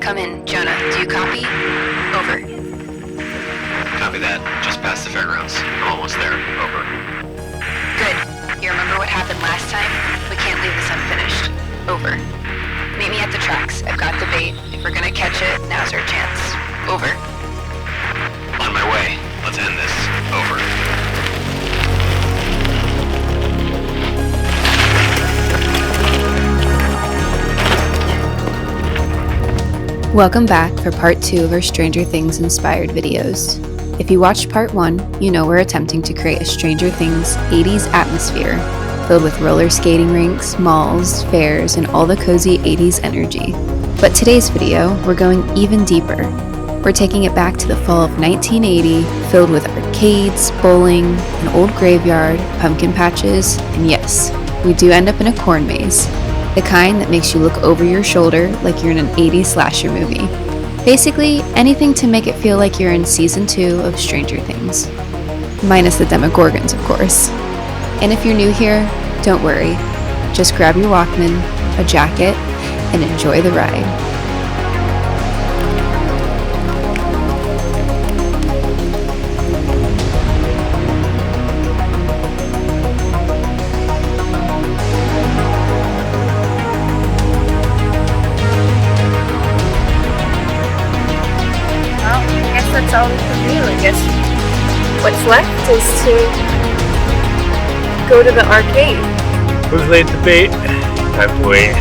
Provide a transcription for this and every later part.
Come in, Jonah. Do you copy? Over. Copy that. Just past the fairgrounds. I'm almost there. Over. Good. You remember what happened last time? We can't leave this unfinished. Over. Meet me at the tracks. I've got the bait. If we're gonna catch it, now's our chance. Over. On my way. Let's end this. Over. Welcome back for part 2 of our Stranger Things inspired videos. If you watched part 1, you know we're attempting to create a Stranger Things 80s atmosphere filled with roller skating rinks, malls, fairs, and all the cozy 80s energy. But today's video, we're going even deeper. We're taking it back to the fall of 1980, filled with arcades, bowling, an old graveyard, pumpkin patches, and yes, we do end up in a corn maze. The kind that makes you look over your shoulder like you're in an 80s slasher movie. Basically, anything to make it feel like you're in season 2 of Stranger Things. Minus the Demogorgons, of course. And if you're new here, don't worry. Just grab your Walkman, a jacket, and enjoy the ride. That's all we can do. I guess what's left is to go to the arcade. Who's laid the bait? Time to wait.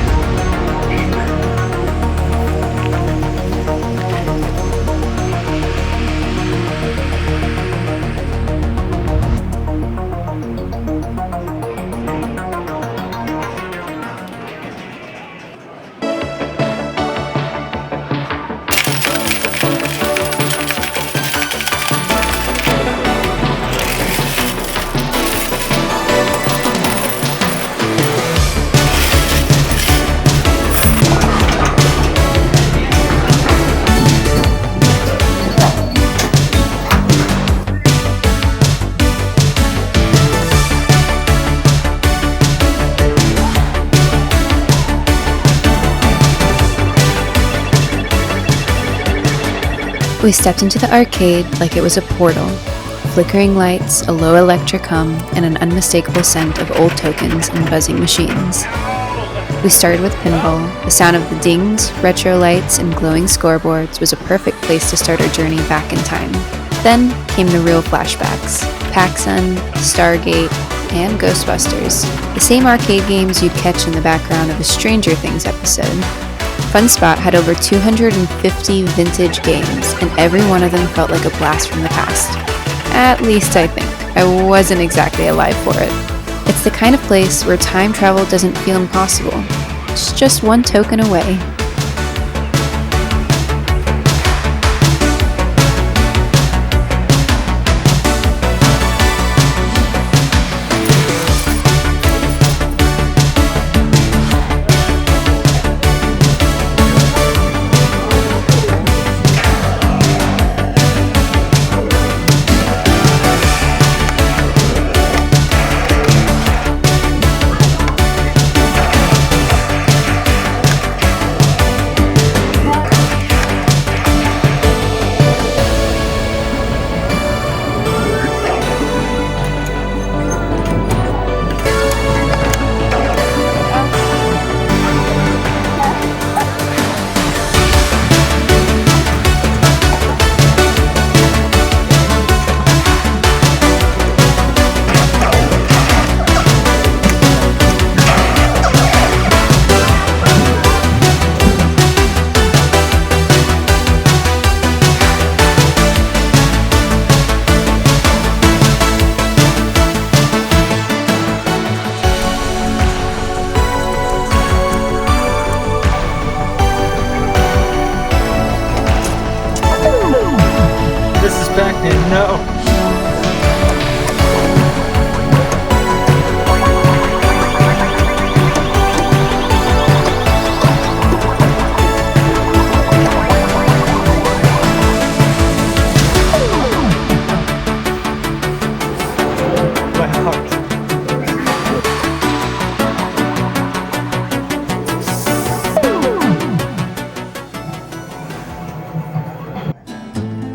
We stepped into the arcade like it was a portal. Flickering lights, a low electric hum, and an unmistakable scent of old tokens and buzzing machines. We started with pinball. The sound of the dings, retro lights, and glowing scoreboards was a perfect place to start our journey back in time. Then came the real flashbacks. PacSun, Stargate, and Ghostbusters. The same arcade games you'd catch in the background of a Stranger Things episode. Fun Spot had over 250 vintage games, and every one of them felt like a blast from the past. At least I think. I wasn't exactly alive for it. It's the kind of place where time travel doesn't feel impossible. It's just one token away.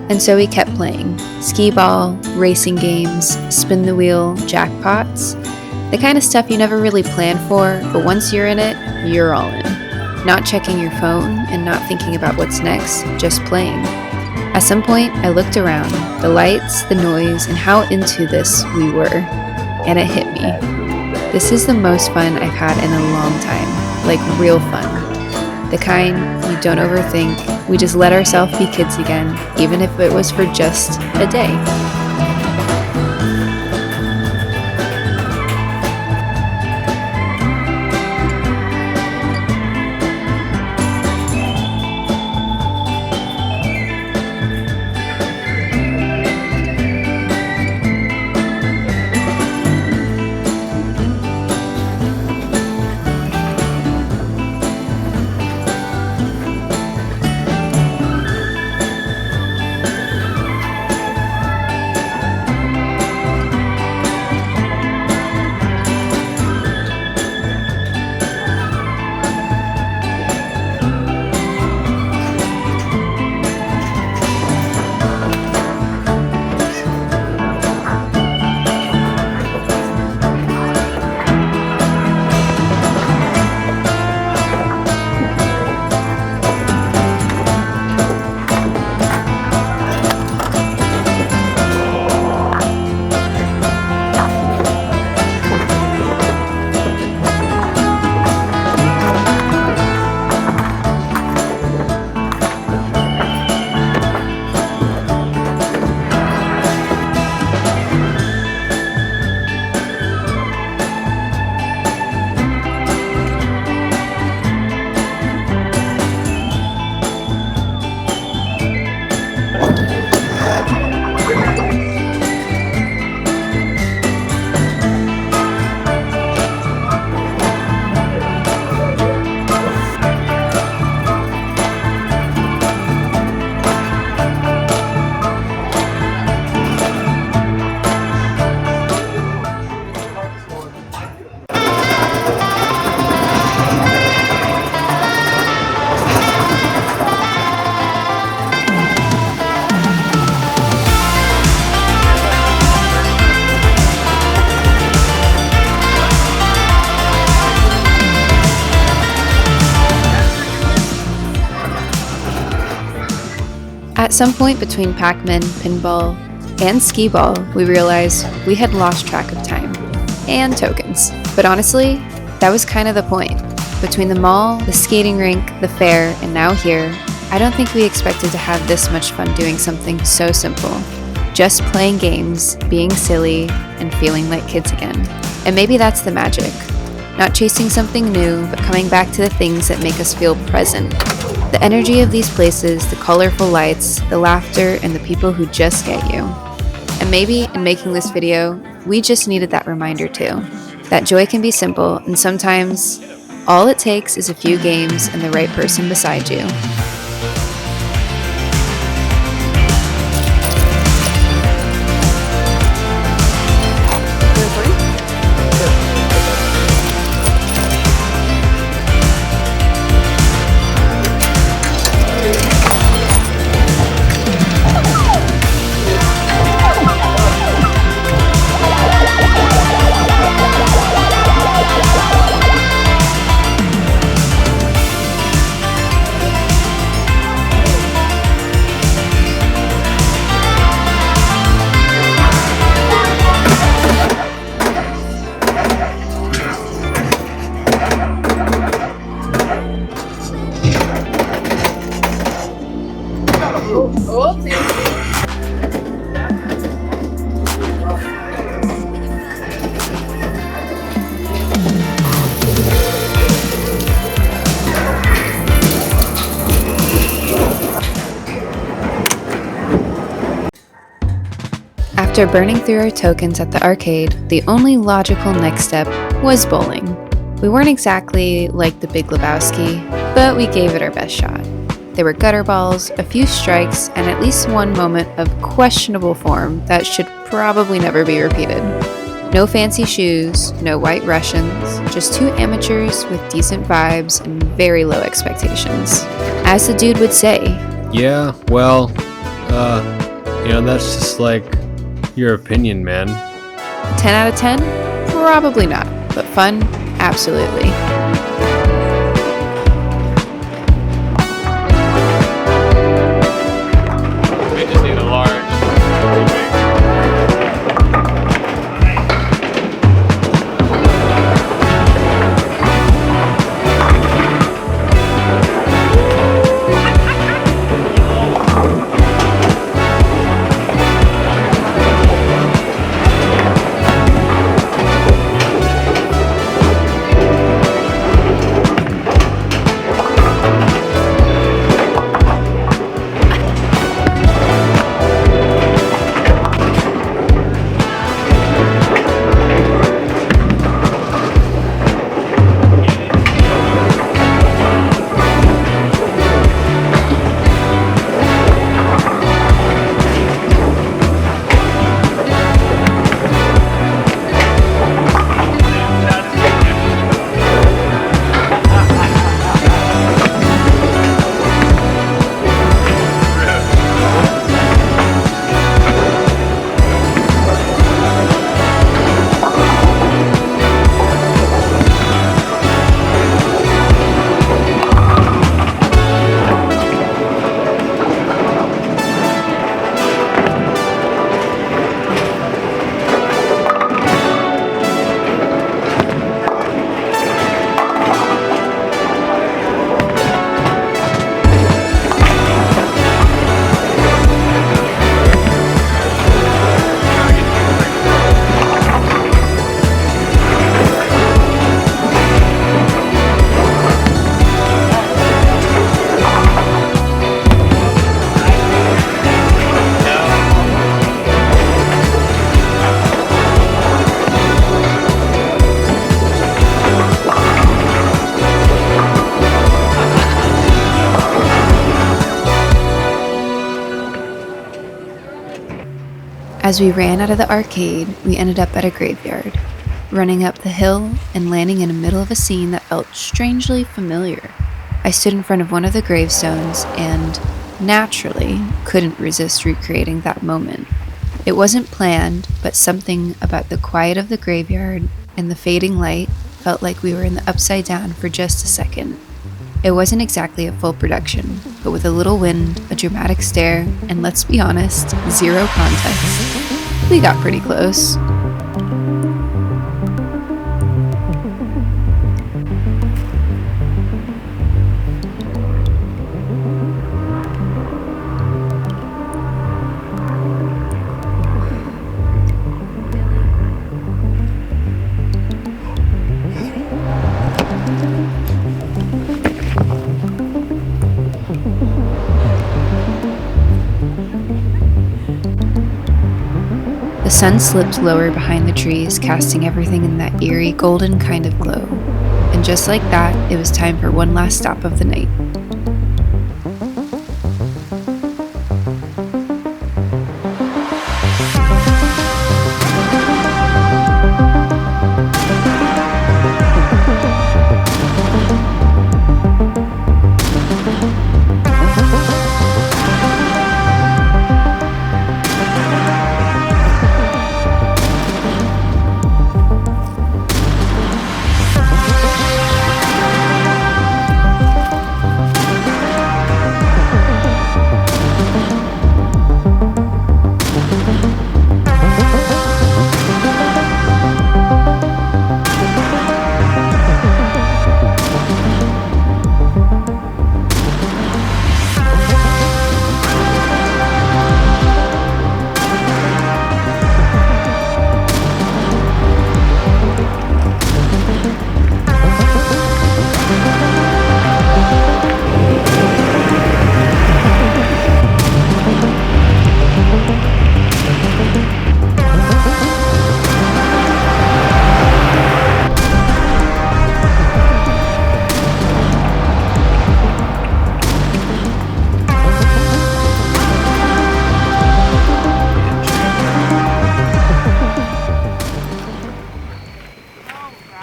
And so we kept playing. Skee ball, racing games, spin the wheel, jackpots. The kind of stuff you never really plan for, but once you're in it, you're all in. Not checking your phone and not thinking about what's next, just playing. At some point, I looked around, the lights, the noise, and how into this we were. And it hit me. This is the most fun I've had in a long time. Like real fun. The kind you don't overthink. We just let ourselves be kids again, even if it was for just a day. At some point between Pac-Man, pinball, and skee ball, we realized we had lost track of time and tokens. But honestly, that was kind of the point. Between the mall, the skating rink, the fair, and now here, I don't think we expected to have this much fun doing something so simple. Just playing games, being silly, and feeling like kids again. And maybe that's the magic. Not chasing something new, but coming back to the things that make us feel present. The energy of these places, the colorful lights, the laughter, and the people who just get you. And maybe in making this video, we just needed that reminder too. That joy can be simple, and sometimes all it takes is a few games and the right person beside you. After burning through our tokens at the arcade, the only logical next step was bowling. We weren't exactly like the Big Lebowski, but we gave it our best shot. There were gutter balls, a few strikes, and at least one moment of questionable form that should probably never be repeated. No fancy shoes, no white Russians, just two amateurs with decent vibes and very low expectations. As the dude would say, Yeah, well, That's just like your opinion, man. 10 out of 10? Probably not, but fun? Absolutely. We just need a large. As we ran out of the arcade, we ended up at a graveyard, running up the hill and landing in the middle of a scene that felt strangely familiar. I stood in front of one of the gravestones and, naturally, couldn't resist recreating that moment. It wasn't planned, but something about the quiet of the graveyard and the fading light felt like we were in the Upside Down for just a second. It wasn't exactly a full production, but with a little wind, a dramatic stare, and let's be honest, zero context, we got pretty close. The sun slipped lower behind the trees, casting everything in that eerie, golden kind of glow. And just like that, it was time for one last stop of the night.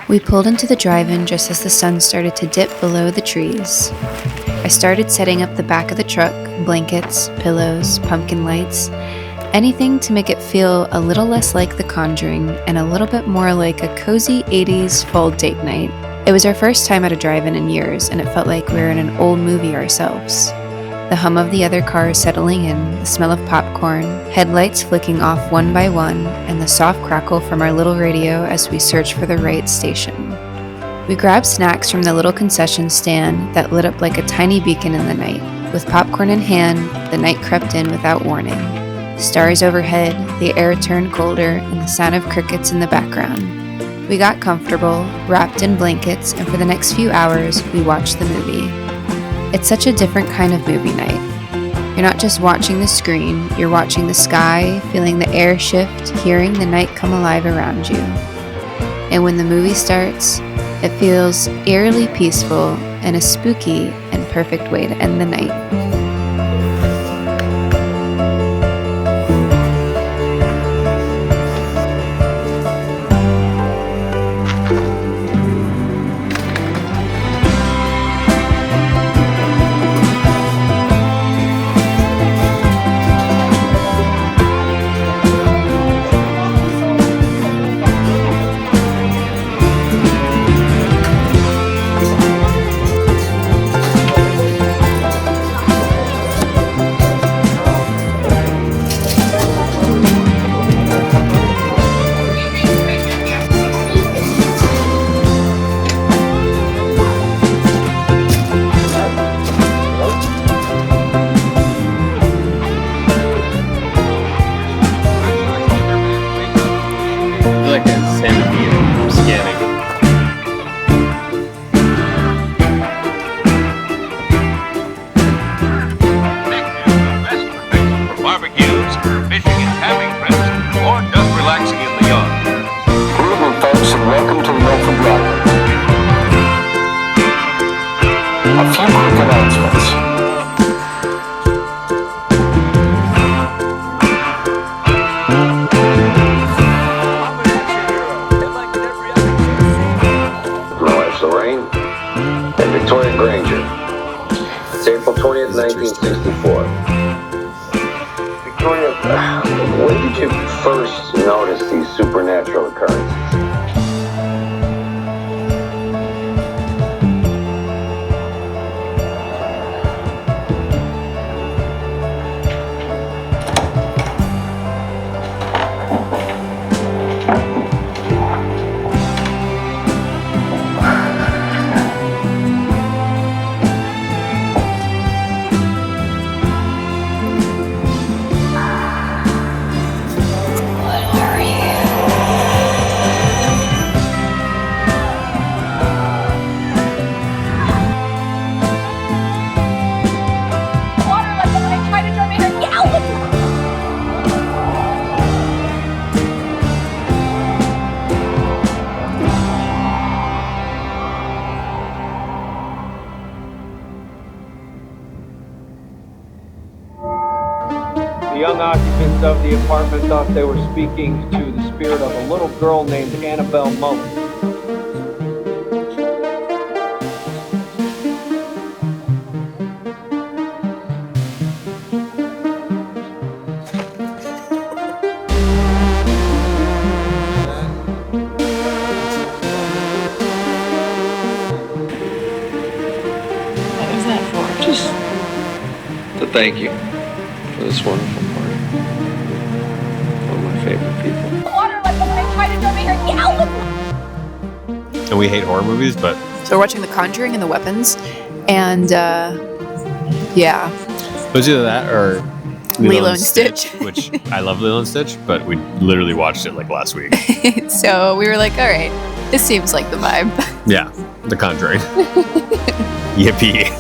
We pulled into the drive-in just as the sun started to dip below the trees. I started setting up the back of the truck, blankets, pillows, pumpkin lights, anything to make it feel a little less like The Conjuring and a little bit more like a cozy 80s fall date night. It was our first time at a drive-in in years, and it felt like we were in an old movie ourselves. The hum of the other cars settling in, the smell of popcorn, headlights flicking off one by one, and the soft crackle from our little radio as we searched for the right station. We grabbed snacks from the little concession stand that lit up like a tiny beacon in the night. With popcorn in hand, the night crept in without warning. Stars overhead, the air turned colder, and the sound of crickets in the background. We got comfortable, wrapped in blankets, and for the next few hours, we watched the movie. It's such a different kind of movie night. You're not just watching the screen, you're watching the sky, feeling the air shift, hearing the night come alive around you. And when the movie starts, it feels eerily peaceful and a spooky and perfect way to end the night. When did you first notice these supernatural occurrences? The young occupants of the apartment thought they were speaking to the spirit of a little girl named Annabelle Mullen. What was that for? Just to thank you for this wonderful party. One of my favorite people. Water like when I tried to jump in here. And we hate horror movies, but So we're watching The Conjuring and the Weapons, and yeah, it was either that or Lilo and Stitch. which I love Lilo and Stitch, but we literally watched it like last week. So we were like, all right, this seems like the vibe. Yeah, The Conjuring. Yippee.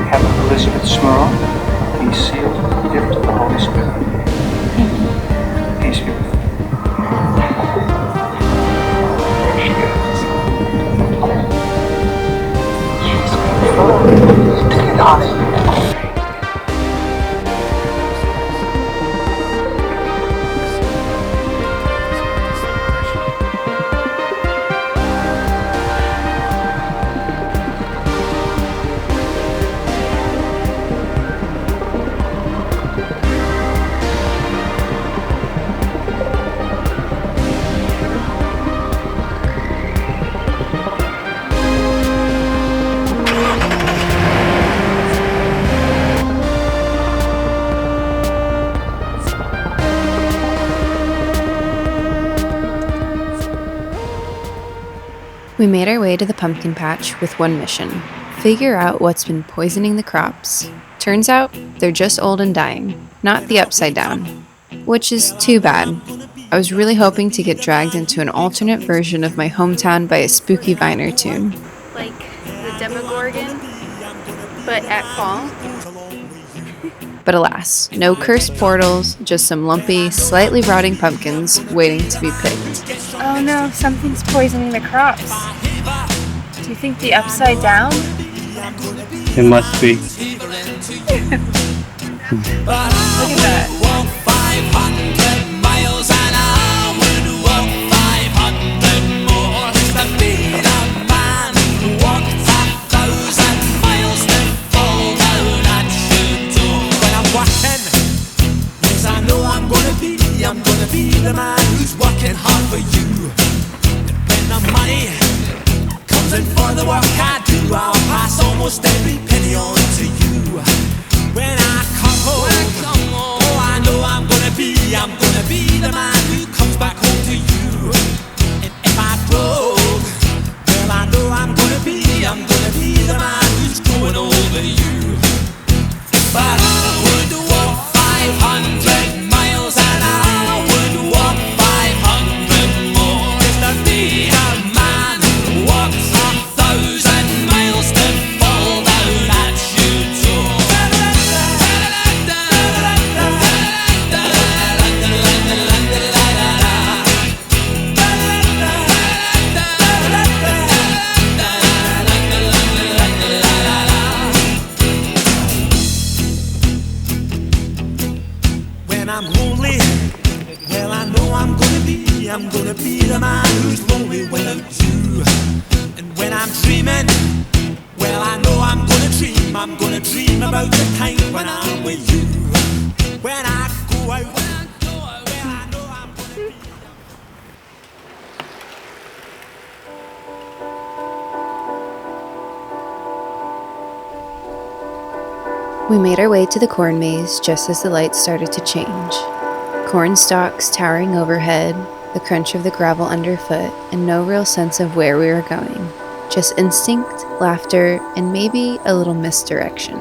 Heaven Elizabeth Smurl, be sealed with the gift of the Holy Spirit. Peace be with you. There she goes. We made our way to the pumpkin patch with one mission: figure out what's been poisoning the crops. Turns out, they're just old and dying, not the upside down. Which is too bad. I was really hoping to get dragged into an alternate version of my hometown by a spooky Viner tune. Like the Demogorgon, but at fall. But alas, no cursed portals, just some lumpy, slightly rotting pumpkins waiting to be picked. Oh no, something's poisoning the crops. Do you think the upside down? It must be. Look at that. I'm gonna be the man who's working hard for you. And when the money comes in for the work I do, I'll pass almost every penny on to you. When I come home, oh, I know I'm gonna be the man who comes back home to you. And if I broke, well, I know I'm gonna be the man who's growing over you. But I would walk 500 miles and I would walk 500 more just to be a man who walks 1,000 miles to fall down at your door. When I'm lonely, well, I know I'm gonna be the man who's lonely without you. And when I'm dreaming, well, I know I'm gonna dream about the time when I'm with you. When I go out, well, I know I'm gonna be. We made our way to the corn maze just as the lights started to change. Corn stalks towering overhead, the crunch of the gravel underfoot, and no real sense of where we were going. Just instinct, laughter, and maybe a little misdirection.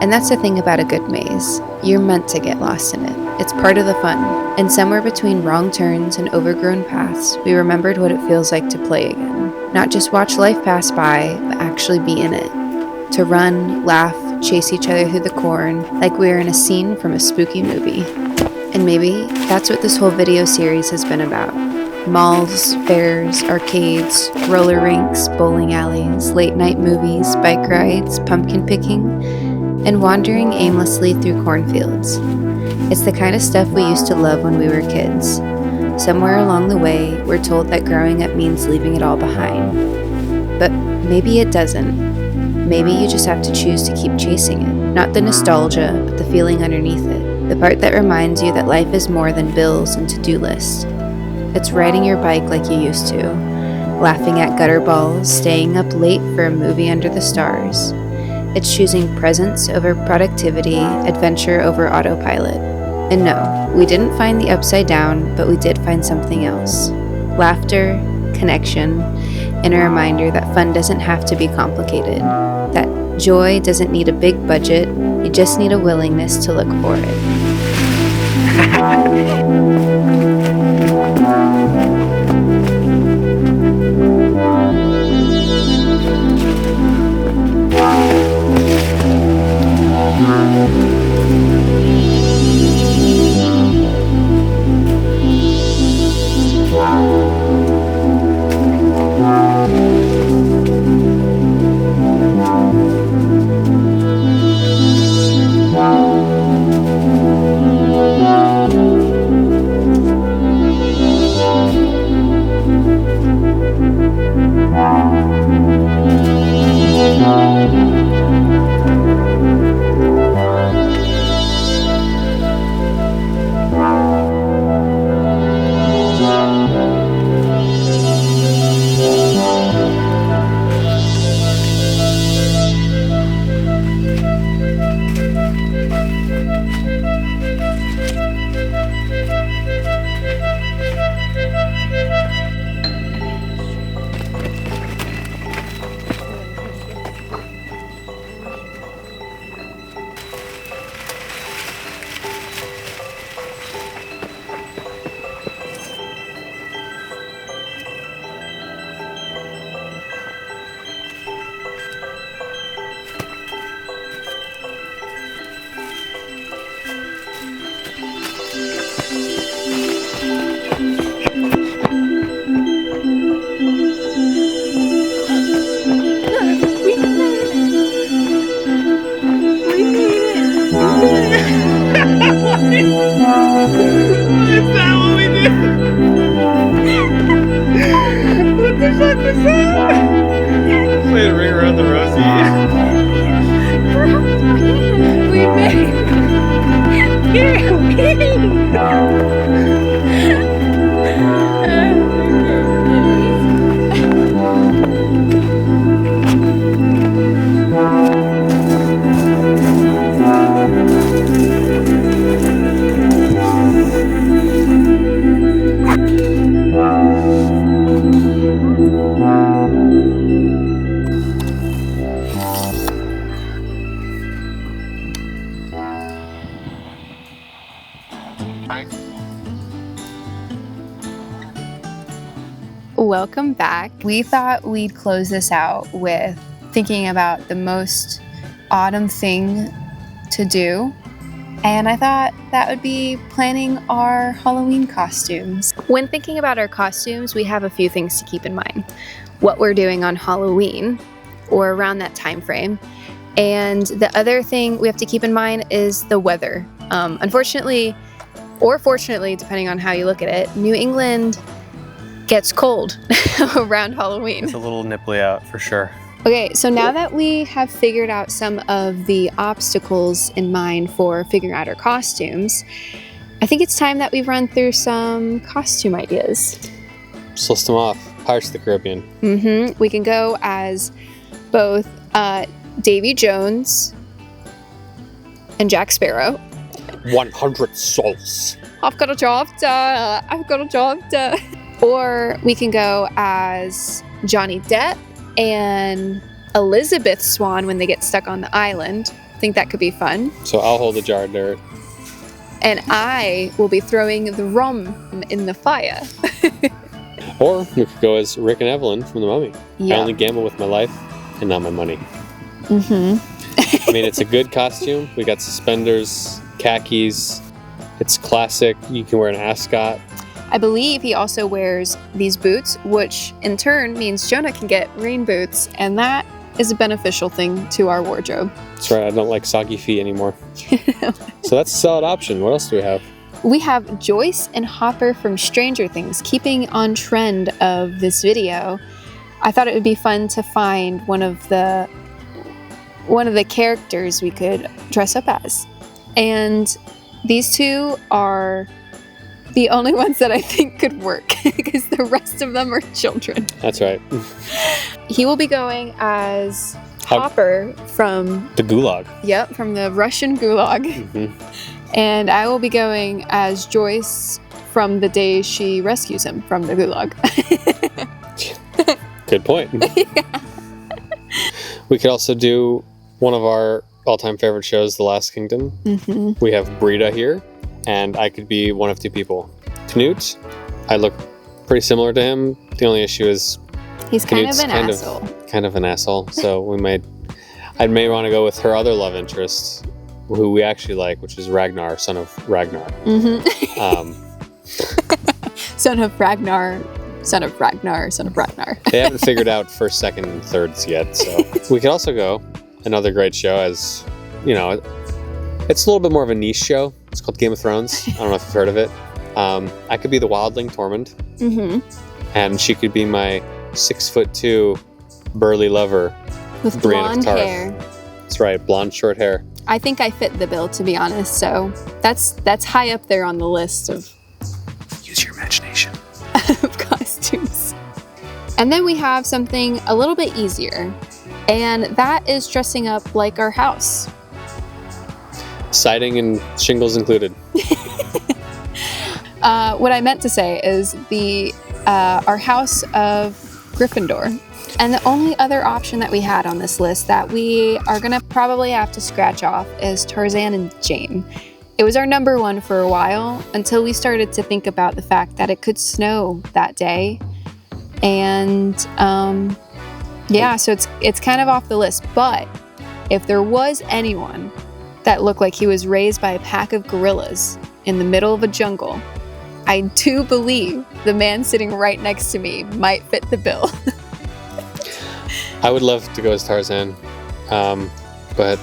And that's the thing about a good maze. You're meant to get lost in it. It's part of the fun. And somewhere between wrong turns and overgrown paths, we remembered what it feels like to play again. Not just watch life pass by, but actually be in it. To run, laugh, chase each other through the corn, like we were in a scene from a spooky movie. And maybe that's what this whole video series has been about. Malls, fairs, arcades, roller rinks, bowling alleys, late night movies, bike rides, pumpkin picking, and wandering aimlessly through cornfields. It's the kind of stuff we used to love when we were kids. Somewhere along the way, we're told that growing up means leaving it all behind. But maybe it doesn't. Maybe you just have to choose to keep chasing it. Not the nostalgia, but the feeling underneath it. The part that reminds you that life is more than bills and to-do lists. It's riding your bike like you used to, laughing at gutter balls, staying up late for a movie under the stars. It's choosing presence over productivity, adventure over autopilot. And no, we didn't find the upside down, but we did find something else. Laughter, connection, and a reminder that fun doesn't have to be complicated. That joy doesn't need a big budget, you just need a willingness to look for it. Playing Ring Around the Rosie. We made Welcome back. We thought we'd close this out with thinking about the most autumn thing to do. And I thought that would be planning our Halloween costumes. When thinking about our costumes, we have a few things to keep in mind. What we're doing on Halloween or around that time frame. And the other thing we have to keep in mind is the weather. Unfortunately, or fortunately, depending on how you look at it, New England gets cold around Halloween. It's a little nipply out for sure. Okay, so now that we have figured out some of the obstacles in mind for figuring out our costumes, I think it's time that we run through some costume ideas. Just list them off. Pirates of the Caribbean. We can go as both Davy Jones and Jack Sparrow. 100 souls. I've got a job done. I've got a job done. Or we can go as Johnny Depp and Elizabeth Swan when they get stuck on the island. I think that could be fun. So I'll hold the jar of dirt. And I will be throwing the rum in the fire. Or we could go as Rick and Evelyn from The Mummy. Yeah. I only gamble with my life and not my money. Mm-hmm. I mean, it's a good costume. We got suspenders, khakis. It's classic. You can wear an ascot. I believe he also wears these boots, which in turn means Jonah can get rain boots, and that is a beneficial thing to our wardrobe. That's right, I don't like soggy feet anymore. So that's a solid option. What else do we have? We have Joyce and Hopper from Stranger Things. Keeping on trend of this video, I thought it would be fun to find one of the characters we could dress up as. And these two are the only ones that I think could work because the rest of them are children. That's right. He will be going as Hopper from the Gulag. Yep, from the Russian Gulag. And I will be going as Joyce from the day she rescues him from the Gulag. Good point. Yeah. We could also do one of our all-time favorite shows, The Last Kingdom. We have Brita here. And I could be one of two people. Knut, I look pretty similar to him. The only issue is he's kind of an asshole. Kind of an asshole. So I may want to go with her other love interest, who we actually like, which is Ragnar, son of Ragnar. Son of Ragnar, son of Ragnar, son of Ragnar. They haven't figured out first, second, and thirds yet. So we could also go another great show as, you know, it's a little bit more of a niche show. It's called Game of Thrones. I don't know if you've heard of it. I could be the wildling Tormund. And she could be my 6'2" burly lover. With Brienne blonde of Tarth. hair. That's right, blonde short hair. I think I fit the bill, to be honest. So that's high up there on the list of Use your imagination. of costumes. And then we have something a little bit easier. And that is dressing up like our house. Siding and shingles included. What I meant to say is our house of Gryffindor. And the only other option that we had on this list that we are going to probably have to scratch off is Tarzan and Jane. It was our number one for a while until we started to think about the fact that it could snow that day. And yeah, so it's kind of off the list. But if there was anyone that looked like he was raised by a pack of gorillas in the middle of a jungle, I do believe the man sitting right next to me might fit the bill. I would love to go as Tarzan, but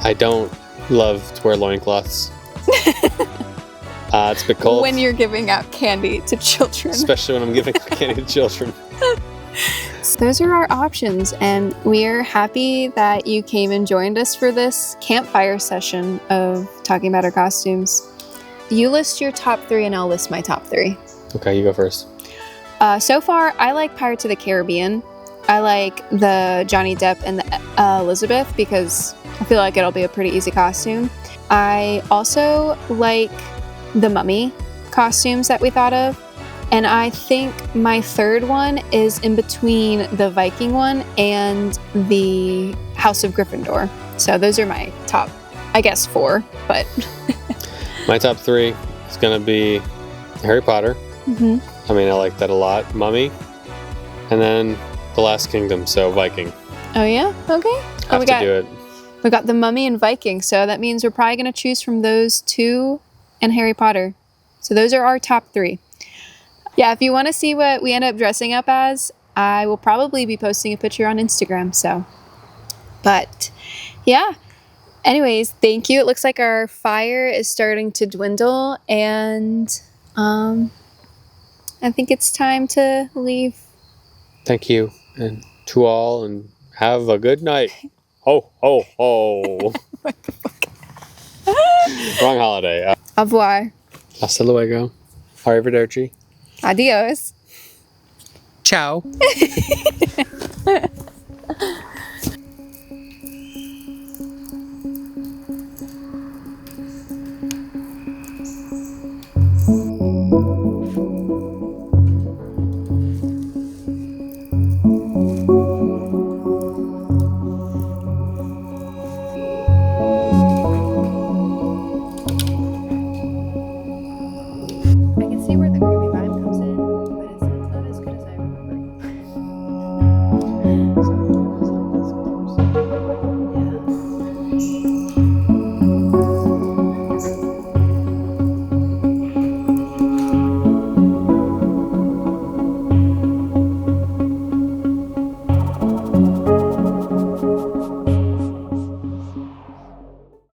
I don't love to wear loincloths. It's a bit cold. When you're giving out candy to children. Especially when I'm giving out candy to children. yes, those are our options, and we're happy that you came and joined us for this campfire session of talking about our costumes. You list your top 3 and I'll list my top 3. Okay, you go first. So far, I like Pirates of the Caribbean. I like the Johnny Depp and the Elizabeth because I feel like it'll be a pretty easy costume. I also like the Mummy costumes that we thought of. And I think my third one is in between the Viking one and the House of Gryffindor. So those are my top, I guess, 4, but... My top 3 is going to be Harry Potter. Mm-hmm. I mean, I like that a lot. Mummy. And then The Last Kingdom, so Viking. Oh, yeah? Okay. Have to do it. We got the Mummy and Viking, so that means we're probably going to choose from those 2 and Harry Potter. So those are our top 3. Yeah, if you want to see what we end up dressing up as, I will probably be posting a picture on Instagram, so. But, yeah. Anyways, thank you. It looks like our fire is starting to dwindle, and I think it's time to leave. Thank you, and to all, and have a good night. Ho, ho, ho. Wrong holiday. Au revoir. Hasta luego. Arrivederci. Adios. Ciao.